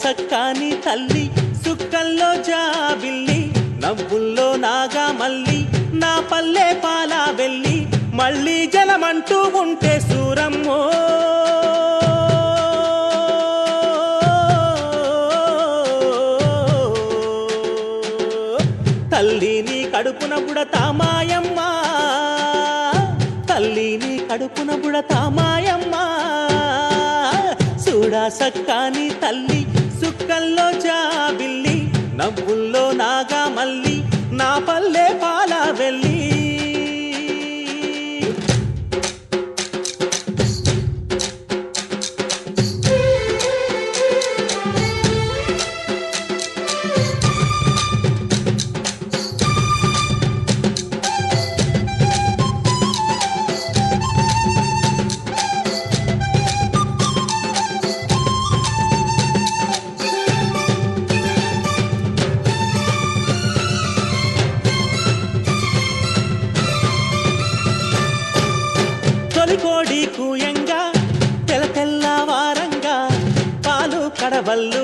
సక్కాని తల్లి సుక్కల్లో జాబిల్లి నవ్వుల్లో నాగా మల్లి నా పల్లె పాల వెళ్ళి మళ్ళీ జలమంటూ ఉంటే సూరమ్మో తల్లిని కడుపున బుడతా మాయమ్మ తల్లిని కడుపున బుడతా మాయమ్మ చూడా సక్కాని తల్లి సుక్కల్లో జాబిల్లి నవ్వుల్లో నాగా మల్లి నా పల్లె పాల వెళ్ళి కోడి కూయంగా తెల్ల తెల్లవారంగా పాలు కడవల్లు